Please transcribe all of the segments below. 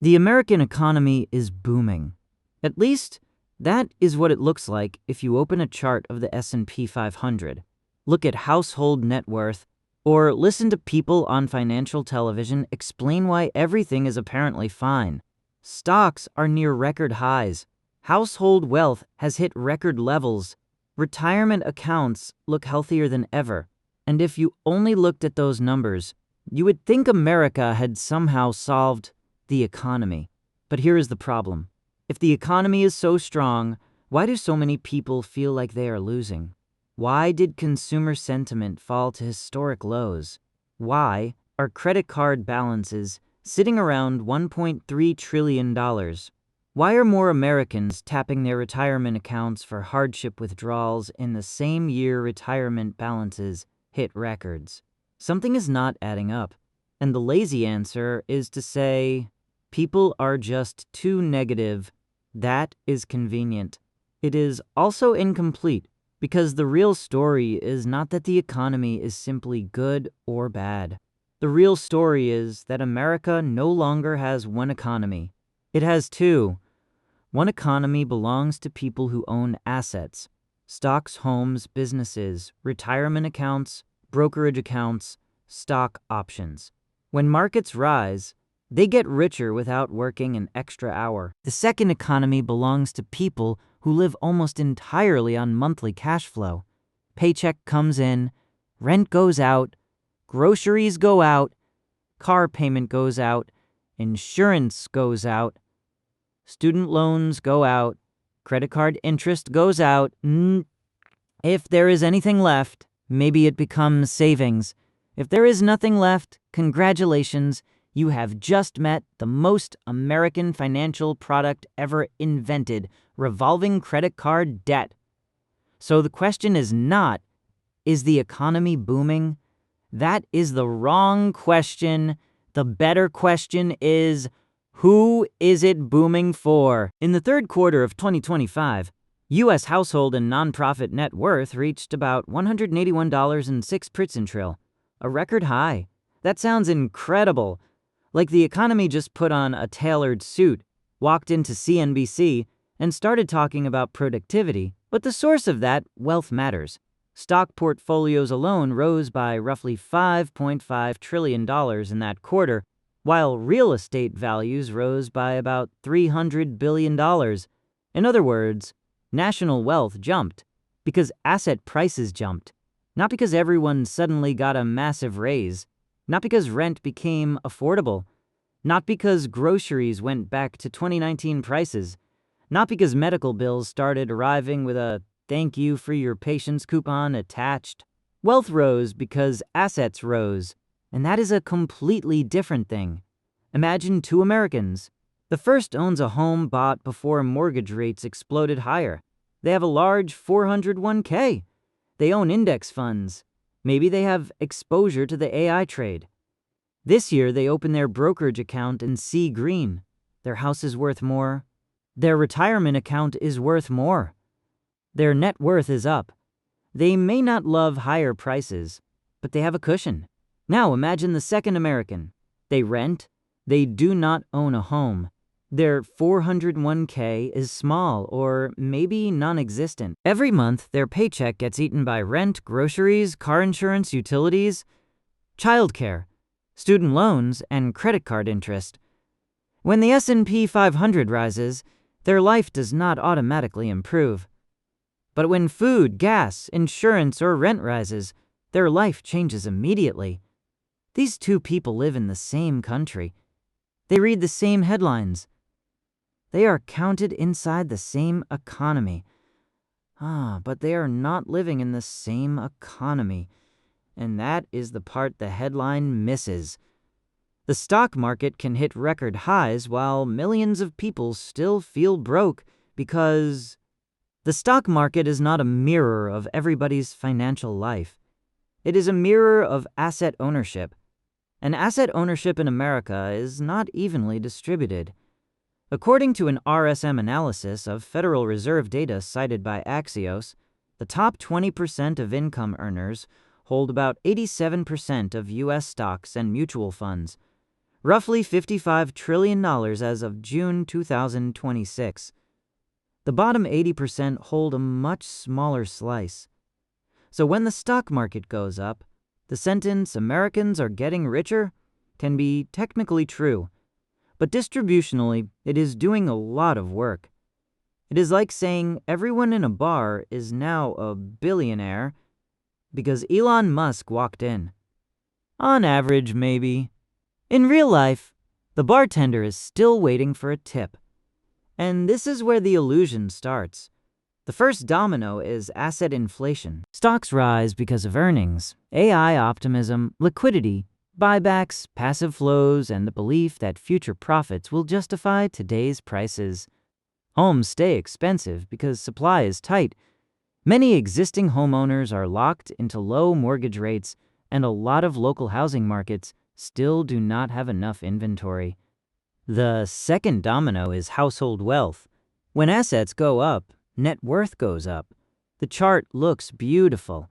The American economy is booming. At least, that is what it looks like if you open a chart of the S&P 500, look at household net worth, or listen to people on financial television explain why everything is apparently fine. Stocks are near record highs. Household wealth has hit record levels. Retirement accounts look healthier than ever. And if you only looked at those numbers, you would think America had somehow solved the economy. But here is the problem. If the economy is so strong, why do so many people feel like they are losing? Why did consumer sentiment fall to historic lows? Why are credit card balances sitting around $1.3 trillion? Why are more Americans tapping their retirement accounts for hardship withdrawals in the same year retirement balances hit records? Something is not adding up, and the lazy answer is to say, people are just too negative. That is convenient. It is also incomplete because the real story is not that the economy is simply good or bad. The real story is that America no longer has one economy. It has two. One economy belongs to people who own assets: stocks, homes, businesses, retirement accounts, brokerage accounts, stock options. When markets rise, they get richer without working an extra hour. The second economy belongs to people who live almost entirely on monthly cash flow. Paycheck comes in, rent goes out, groceries go out, car payment goes out, insurance goes out, student loans go out, credit card interest goes out. If there is anything left, maybe it becomes savings. If there is nothing left, congratulations, you have just met the most American financial product ever invented: revolving credit card debt. So the question is not, is the economy booming? That is the wrong question. The better question is, who is it booming for? In the third quarter of 2025, U.S. household and nonprofit net worth reached about $181.06 a record high. That sounds incredible. Like the economy just put on a tailored suit, walked into CNBC, and started talking about productivity. But the source of that wealth matters. Stock portfolios alone rose by roughly $5.5 trillion in that quarter, while real estate values rose by about $300 billion. In other words, national wealth jumped because asset prices jumped, not because everyone suddenly got a massive raise, not because rent became affordable, not because groceries went back to 2019 prices, not because medical bills started arriving with a "thank you for your patience" coupon attached. Wealth rose because assets rose, and that is a completely different thing. Imagine two Americans. The first owns a home bought before mortgage rates exploded higher. They have a large 401k. They own index funds. Maybe they have exposure to the AI trade. This year, they open their brokerage account and see green. Their house is worth more. Their retirement account is worth more. Their net worth is up. They may not love higher prices, but they have a cushion. Now imagine the second American. They rent. They do not own a home. Their 401k is small or maybe non-existent. Every month, their paycheck gets eaten by rent, groceries, car insurance, utilities, childcare, student loans, and credit card interest. When the S&P 500 rises, their life does not automatically improve. But when food, gas, insurance, or rent rises, their life changes immediately. These two people live in the same country. They read the same headlines. They are counted inside the same economy. But they are not living in the same economy. And that is the part the headline misses. The stock market can hit record highs while millions of people still feel broke because the stock market is not a mirror of everybody's financial life. It is a mirror of asset ownership. And asset ownership in America is not evenly distributed. According to an RSM analysis of Federal Reserve data cited by Axios, the top 20% of income earners hold about 87% of U.S. stocks and mutual funds. roughly $55 trillion as of June 2026. The bottom 80% hold a much smaller slice. So when the stock market goes up, the sentence "Americans are getting richer" can be technically true, but distributionally, it is doing a lot of work. It is like saying everyone in a bar is now a billionaire because Elon Musk walked in. On average, maybe. In real life, the bartender is still waiting for a tip. And this is where the illusion starts. The first domino is asset inflation. Stocks rise because of earnings, AI optimism, liquidity, buybacks, passive flows, and the belief that future profits will justify today's prices. Homes stay expensive because supply is tight. Many existing homeowners are locked into low mortgage rates, and a lot of local housing markets still do not have enough inventory. The second domino is household wealth. When assets go up, net worth goes up. The chart looks beautiful.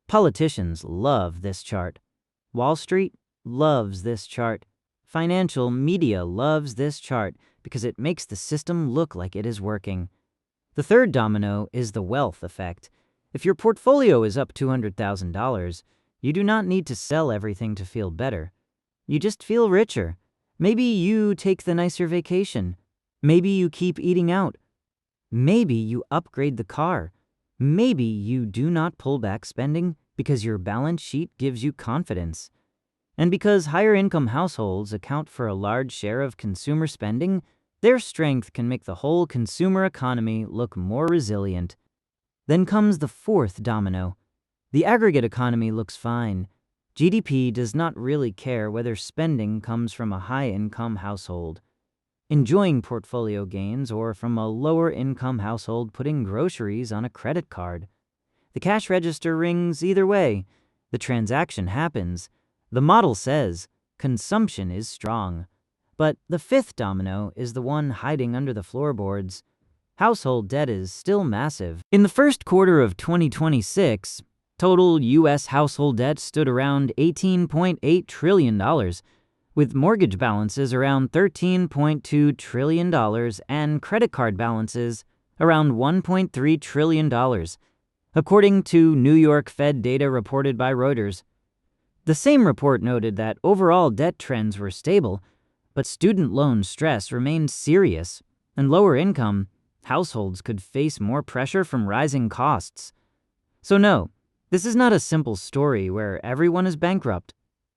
Politicians love this chart. Wall Street loves this chart. Financial media loves this chart because it makes the system look like it is working. The third domino is the wealth effect. If your portfolio is up $200,000, you do not need to sell everything to feel better. You just feel richer. Maybe you take the nicer vacation. Maybe you keep eating out. Maybe you upgrade the car. Maybe you do not pull back spending because your balance sheet gives you confidence. And because higher income households account for a large share of consumer spending, their strength can make the whole consumer economy look more resilient. Then comes the fourth domino. The aggregate economy looks fine. GDP does not really care whether spending comes from a high-income household enjoying portfolio gains or from a lower-income household putting groceries on a credit card. The cash register rings either way. The transaction happens. The model says consumption is strong. But the fifth domino is the one hiding under the floorboards. Household debt is still massive. In the first quarter of 2026, total U.S. household debt stood around $18.8 trillion, with mortgage balances around $13.2 trillion and credit card balances around $1.3 trillion, according to New York Fed data reported by Reuters. The same report noted that overall debt trends were stable, but student loan stress remained serious, and lower income households could face more pressure from rising costs. So no, this is not a simple story where everyone is bankrupt.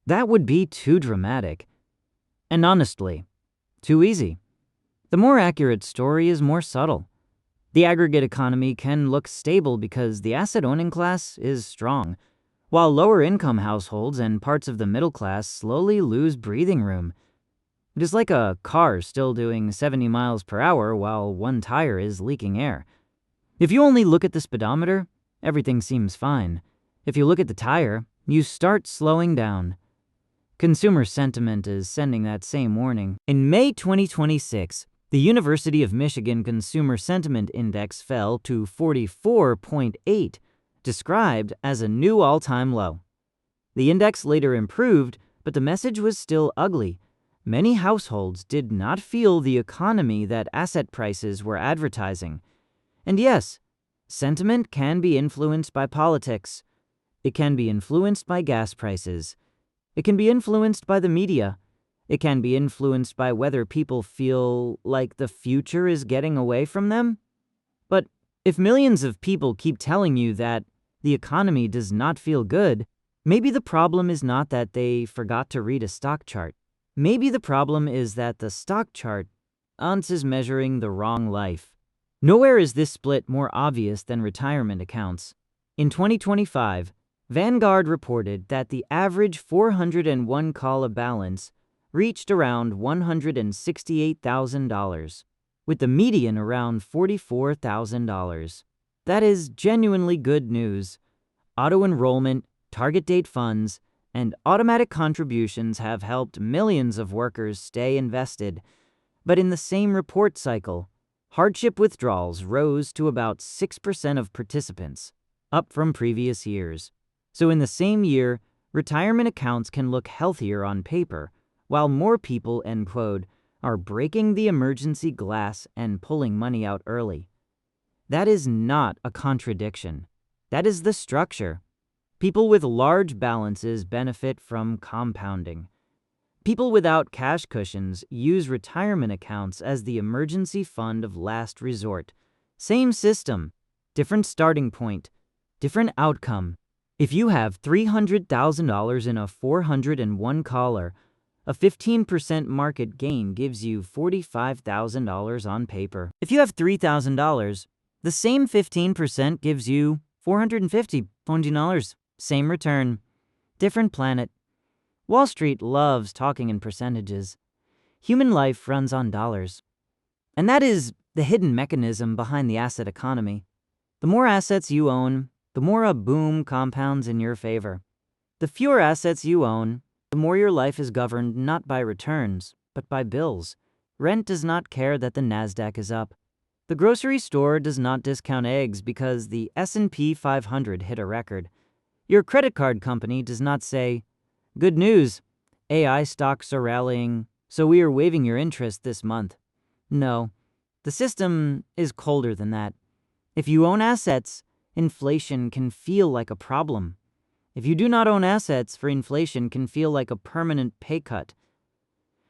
That would be too dramatic. And honestly, too easy. The more accurate story is more subtle. The aggregate economy can look stable because the asset-owning class is strong, while lower-income households and parts of the middle class slowly lose breathing room. It is like a car still doing 70 miles per hour while one tire is leaking air. If you only look at the speedometer, everything seems fine. If you look at the tire, you start slowing down. Consumer sentiment is sending that same warning. In May 2026, the University of Michigan Consumer Sentiment Index fell to 44.8, described as a new all-time low. The index later improved, but the message was still ugly. Many households did not feel the economy that asset prices were advertising. And yes, sentiment can be influenced by politics. It can be influenced by gas prices. It can be influenced by the media. It can be influenced by whether people feel like the future is getting away from them. But if millions of people keep telling you that the economy does not feel good, maybe the problem is not that they forgot to read a stock chart. Maybe the problem is that the stock chart is measuring the wrong life. Nowhere is this split more obvious than retirement accounts. In 2025, Vanguard reported that the average 401 CALA balance reached around $168,000, with the median around $44,000. That is genuinely good news. Auto-enrollment, target date funds, and automatic contributions have helped millions of workers stay invested. But in the same report cycle, hardship withdrawals rose to about 6% of participants, up from previous years. So in the same year, retirement accounts can look healthier on paper, while more people, end quote, are breaking the emergency glass and pulling money out early. That is not a contradiction. That is the structure. People with large balances benefit from compounding. People without cash cushions use retirement accounts as the emergency fund of last resort. Same system, different starting point, different outcome. If you have $300,000 in a 401 collar, a 15% market gain gives you $45,000 on paper. If you have $3,000, the same 15% gives you $450,000. Same return, different planet. Wall Street loves talking in percentages. Human life runs on dollars. And that is the hidden mechanism behind the asset economy. The more assets you own, the more a boom compounds in your favor. The fewer assets you own, the more your life is governed not by returns, but by bills. Rent does not care that the Nasdaq is up. The grocery store does not discount eggs because the S&P 500 hit a record. Your credit card company does not say, "Good news, AI stocks are rallying, so we are waiving your interest this month." No, the system is colder than that. If you own assets, inflation can feel like a problem. If you do not own assets, for inflation can feel like a permanent pay cut.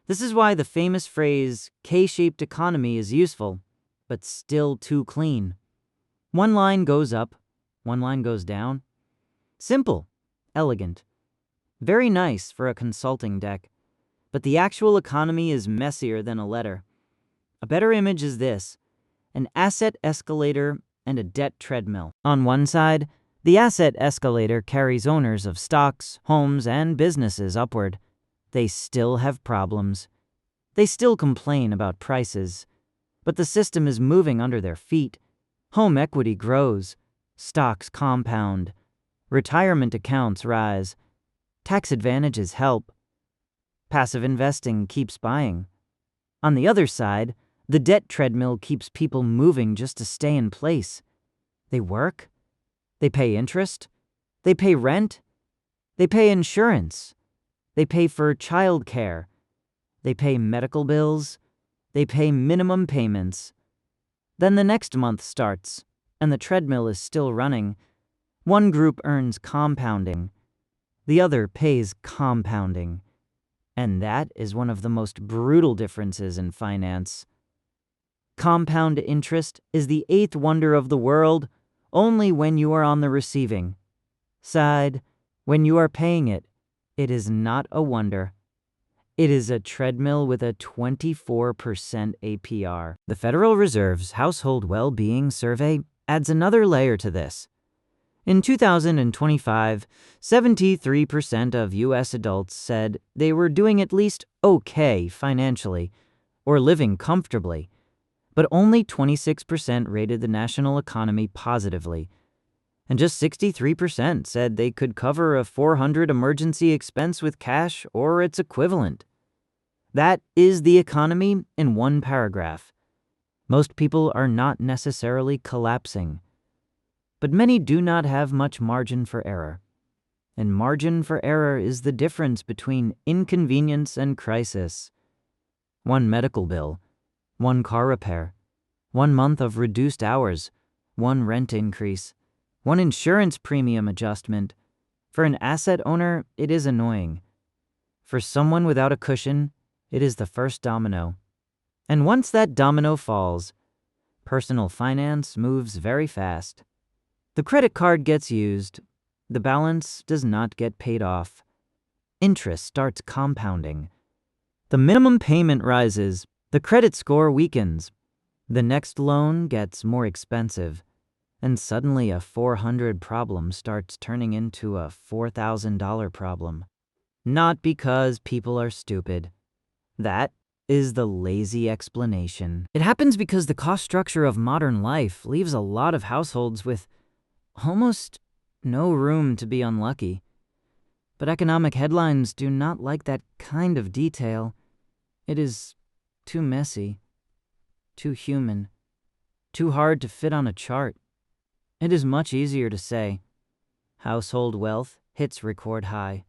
This is why the famous phrase, K-shaped economy, is useful, but still too clean. One line goes up, one line goes down. Simple, elegant. Very nice for a consulting deck, but the actual economy is messier than a letter. A better image is this: an asset escalator and a debt treadmill. On one side, the asset escalator carries owners of stocks, homes, and businesses upward. They still have problems. They still complain about prices, but the system is moving under their feet. Home equity grows, stocks compound, retirement accounts rise, tax advantages help, passive investing keeps buying. On the other side, the debt treadmill keeps people moving just to stay in place. They work, they pay interest, they pay rent, they pay insurance, they pay for childcare, they pay medical bills, they pay minimum payments. Then the next month starts, and the treadmill is still running. One group earns compounding, the other pays compounding. And that is one of the most brutal differences in finance. Compound interest is the eighth wonder of the world only when you are on the receiving side. When you are paying it, it is not a wonder. It is a treadmill with a 24% APR. The Federal Reserve's Household Well-Being Survey adds another layer to this. In 2025, 73% of U.S. adults said they were doing at least okay financially or living comfortably, but only 26% rated the national economy positively, and just 63% said they could cover a $400 emergency expense with cash or its equivalent. That is the economy in one paragraph. Most people are not necessarily collapsing, but many do not have much margin for error. And margin for error is the difference between inconvenience and crisis. One medical bill, one car repair, 1 month of reduced hours, one rent increase, one insurance premium adjustment. For an asset owner, it is annoying. For someone without a cushion, it is the first domino. And once that domino falls, personal finance moves very fast. The credit card gets used. The balance does not get paid off. Interest starts compounding. The minimum payment rises. The credit score weakens. The next loan gets more expensive. And suddenly a $400 problem starts turning into a $4,000 problem. Not because people are stupid. That is the lazy explanation. It happens because the cost structure of modern life leaves a lot of households with almost no room to be unlucky. But economic headlines do not like that kind of detail. It is too messy, too human, too hard to fit on a chart. It is much easier to say, household wealth hits record high.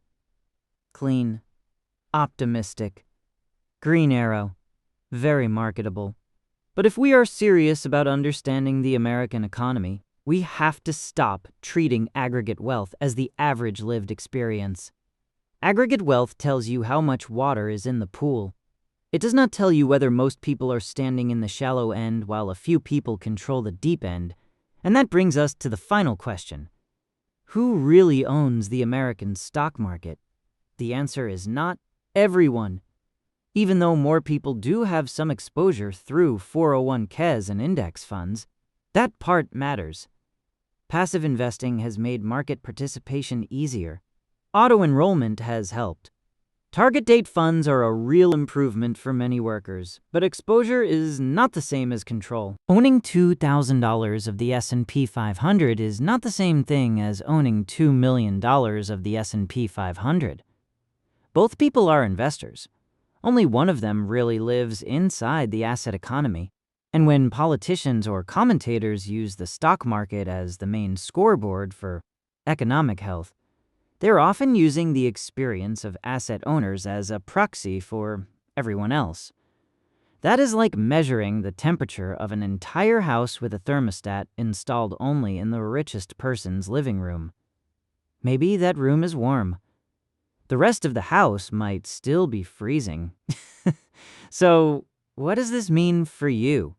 Clean, optimistic. Green arrow, very marketable. But if we are serious about understanding the American economy, we have to stop treating aggregate wealth as the average lived experience. Aggregate wealth tells you how much water is in the pool. It does not tell you whether most people are standing in the shallow end while a few people control the deep end. And that brings us to the final question. Who really owns the American stock market? The answer is not everyone. Even though more people do have some exposure through 401ks and index funds, that part matters. Passive investing has made market participation easier. Auto-enrollment has helped. Target date funds are a real improvement for many workers, but exposure is not the same as control. Owning $2,000 of the S&P 500 is not the same thing as owning $2 million of the S&P 500. Both people are investors. Only one of them really lives inside the asset economy. And when politicians or commentators use the stock market as the main scoreboard for economic health, they're often using the experience of asset owners as a proxy for everyone else. That is like measuring the temperature of an entire house with a thermostat installed only in the richest person's living room. Maybe that room is warm. The rest of the house might still be freezing. So, what does this mean for you?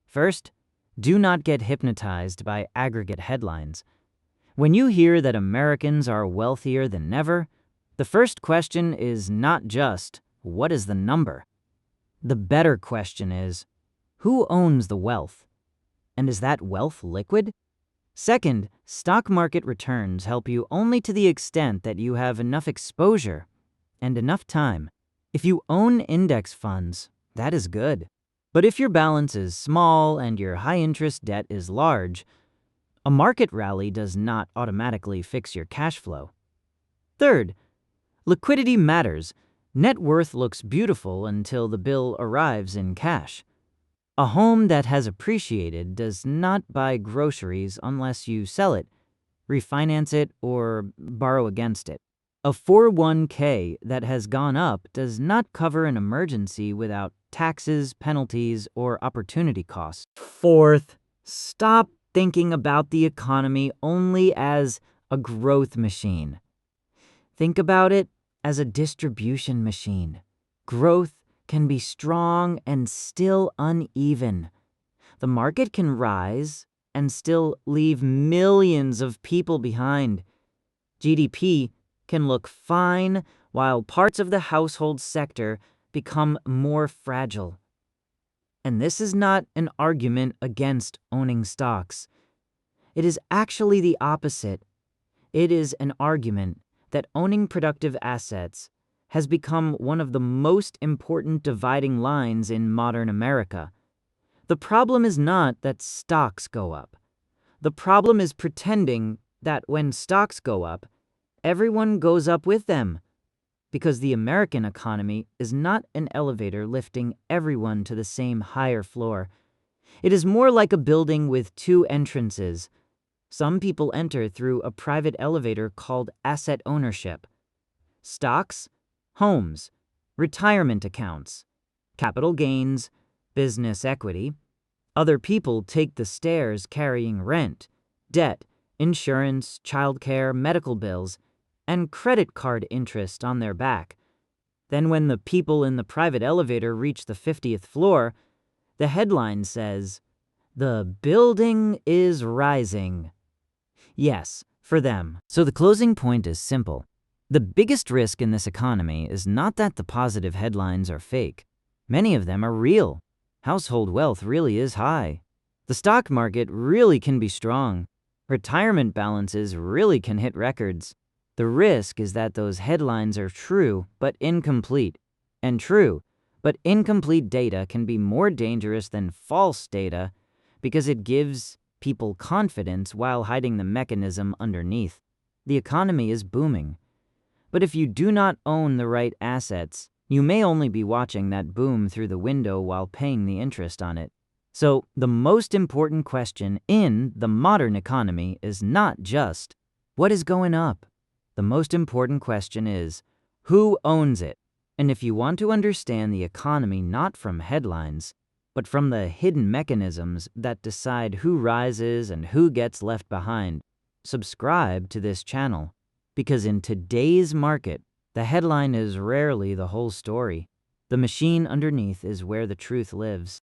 First, do not get hypnotized by aggregate headlines. When you hear that Americans are wealthier than ever, the first question is not just, what is the number? The better question is, who owns the wealth? And is that wealth liquid? Second, stock market returns help you only to the extent that you have enough exposure and enough time. If you own index funds, that is good. But if your balance is small and your high-interest debt is large, a market rally does not automatically fix your cash flow. Third, liquidity matters. Net worth looks beautiful until the bill arrives in cash. A home that has appreciated does not buy groceries unless you sell it, refinance it, or borrow against it. A 401k that has gone up does not cover an emergency without taxes, penalties, or opportunity costs. Fourth, stop thinking about the economy only as a growth machine. Think about it as a distribution machine. Growth can be strong and still uneven. The market can rise and still leave millions of people behind. GDP can look fine while parts of the household sector become more fragile. And this is not an argument against owning stocks. It is actually the opposite. It is an argument that owning productive assets has become one of the most important dividing lines in modern America. The problem is not that stocks go up. The problem is pretending that when stocks go up, everyone goes up with them. Because the American economy is not an elevator lifting everyone to the same higher floor. It is more like a building with two entrances. Some people enter through a private elevator called asset ownership. Stocks, homes, retirement accounts, capital gains, business equity. Other people take the stairs carrying rent, debt, insurance, childcare, medical bills, and credit card interest on their back. Then when the people in the private elevator reach the 50th floor, the headline says, "The building is rising." Yes, for them. So the closing point is simple. The biggest risk in this economy is not that the positive headlines are fake. Many of them are real. Household wealth really is high. The stock market really can be strong. Retirement balances really can hit records. The risk is that those headlines are true but incomplete. And true but incomplete data can be more dangerous than false data because it gives people confidence while hiding the mechanism underneath. The economy is booming. But if you do not own the right assets, you may only be watching that boom through the window while paying the interest on it. So the most important question in the modern economy is not just, what is going up? The most important question is, who owns it? And if you want to understand the economy not from headlines, but from the hidden mechanisms that decide who rises and who gets left behind, subscribe to this channel. Because in today's market, the headline is rarely the whole story. The machine underneath is where the truth lives.